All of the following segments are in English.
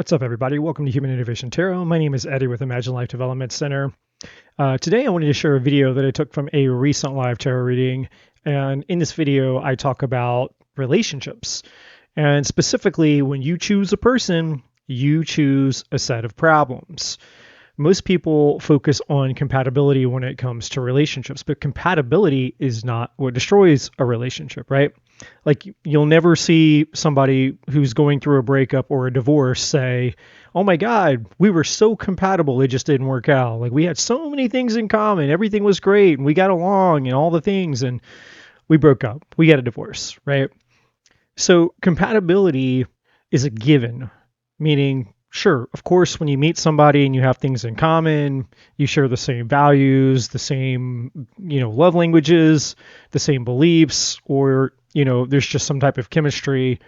What's up, everybody? Welcome to Human Innovation Tarot. My name is Eddie with Imagine Life Development Center. Today, I wanted to share a video that I took from a recent live tarot reading. And in this video, I talk about relationships. And specifically, when you choose a person, you choose a set of problems. Most people focus on compatibility when it comes to relationships, but compatibility is not what destroys a relationship, right? Like, you'll never see somebody who's going through a breakup or a divorce say, oh my God, we were so compatible, it just didn't work out. Like, we had so many things in common, everything was great, and we got along and all the things, and we broke up, we got a divorce, right? So compatibility is a given, meaning, sure, of course, when you meet somebody and you have things in common, you share the same values, the same, love languages, the same beliefs, or, there's just some type of chemistry.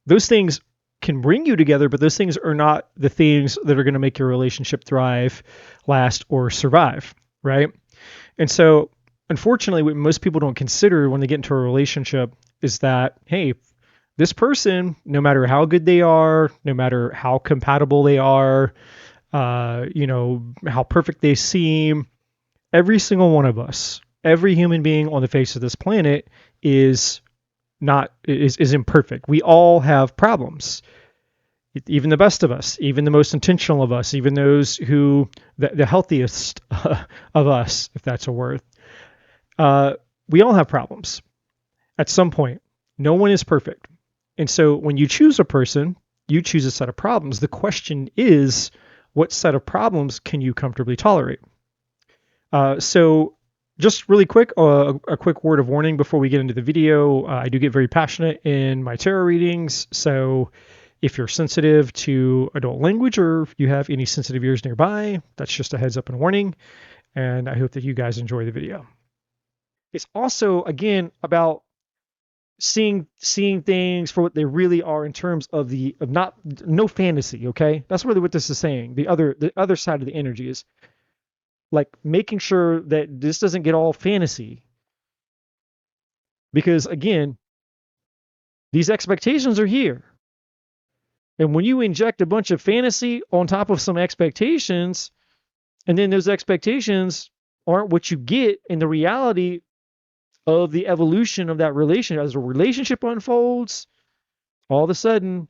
Those things can bring you together, but those things are not the things that are going to make your relationship thrive, last, or survive, right? And so, unfortunately, what most people don't consider when they get into a relationship is that, hey, this person, no matter how good they are, no matter how compatible they are, how perfect they seem, every single one of us, every human being on the face of this planet is imperfect. We all have problems. Even the best of us, even the most intentional of us, even those who, the healthiest of us, if that's a word, we all have problems at some point. No one is perfect. And so when you choose a person, you choose a set of problems. The question is, what set of problems can you comfortably tolerate? So just really quick, a quick word of warning before we get into the video. I do get very passionate in my tarot readings. So if you're sensitive to adult language or if you have any sensitive ears nearby, that's just a heads up and warning. And I hope that you guys enjoy the video. It's also, again, about seeing things for what they really are in terms of no fantasy. Okay, that's really what this is saying. The other side of the energy is like making sure that this doesn't get all fantasy, because again, these expectations are here, and when you inject a bunch of fantasy on top of some expectations, and then those expectations aren't what you get in the reality of the evolution of that relationship, as a relationship unfolds, all of a sudden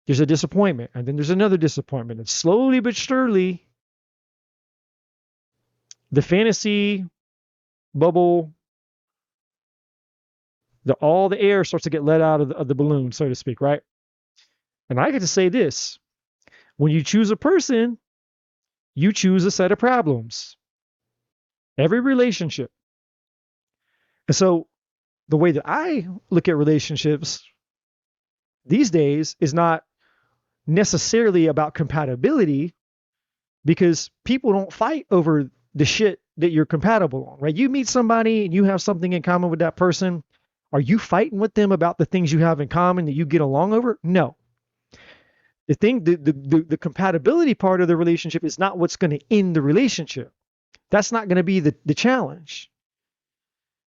there's a disappointment, and then there's another disappointment, and slowly but surely the fantasy bubble, all the air starts to get let out of the balloon, so to speak, right? And I get to say this: when you choose a person, you choose a set of problems. Every relationship. And so the way that I look at relationships these days is not necessarily about compatibility, because people don't fight over the shit that you're compatible on, right? You meet somebody and you have something in common with that person. Are you fighting with them about the things you have in common that you get along over? No. The compatibility part of the relationship is not what's going to end the relationship. That's not going to be the challenge,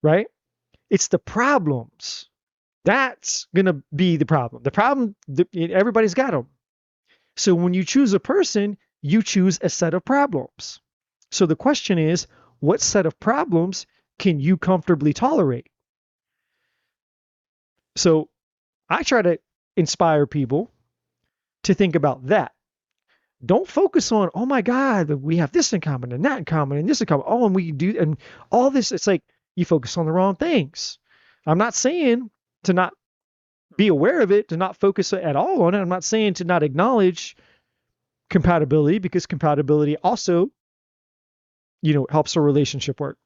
right? It's the problems. That's going to be the problem. The problem, everybody's got them. So when you choose a person, you choose a set of problems. So the question is, what set of problems can you comfortably tolerate? So I try to inspire people to think about that. Don't focus on, oh my God, we have this in common and that in common and this in common. Oh, and we do, and all this. It's like you focus on the wrong things. I'm not saying to not be aware of it, to not focus at all on it. I'm not saying to not acknowledge compatibility, because compatibility also, helps a relationship work.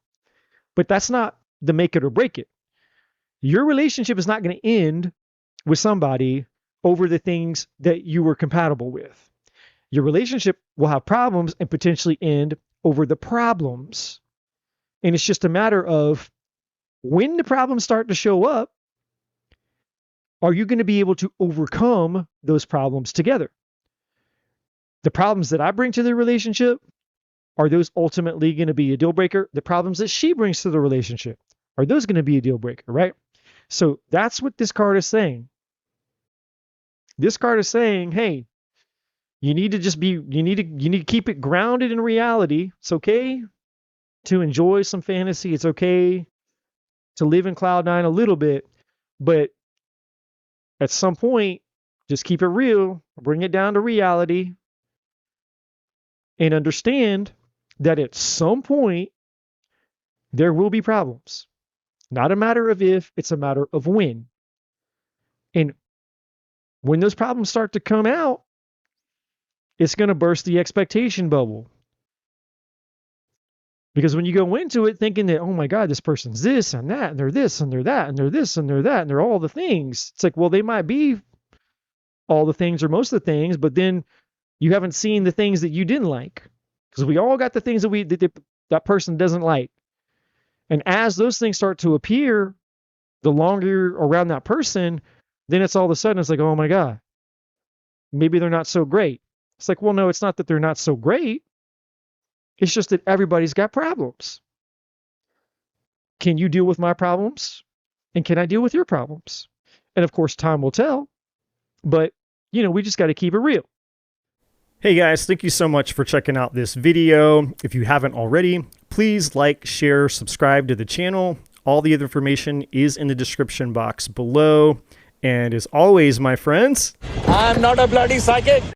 But that's not the make it or break it. Your relationship is not going to end with somebody over the things that you were compatible with. Your relationship will have problems and potentially end over the problems. And it's just a matter of, when the problems start to show up, are you going to be able to overcome those problems together? The problems that I bring to the relationship, are those ultimately going to be a deal breaker? The problems that she brings to the relationship, are those going to be a deal breaker, right? So that's what this card is saying. This card is saying, hey, You need to just be, you need to keep it grounded in reality. It's okay to enjoy some fantasy. It's okay to live in cloud nine a little bit, but at some point, just keep it real, bring it down to reality, and understand that at some point there will be problems. Not a matter of if, it's a matter of when. And when those problems start to come out, it's going to burst the expectation bubble. Because when you go into it thinking that, oh my God, this person's this and that, and they're this and they're that, and they're this and they're that, and they're all the things, it's like, well, they might be all the things or most of the things, but then you haven't seen the things that you didn't like. Because we all got the things that that person doesn't like. And as those things start to appear, the longer you're around that person, then it's all of a sudden, it's like, oh my God, maybe they're not so great. It's like, well, no, it's not that they're not so great. It's just that everybody's got problems. Can you deal with my problems? And can I deal with your problems? And of course, time will tell. But, you know, we just got to keep it real. Hey guys, thank you so much for checking out this video. If you haven't already, please like, share, subscribe to the channel. All the other information is in the description box below. And as always, my friends, I'm not a bloody psychic.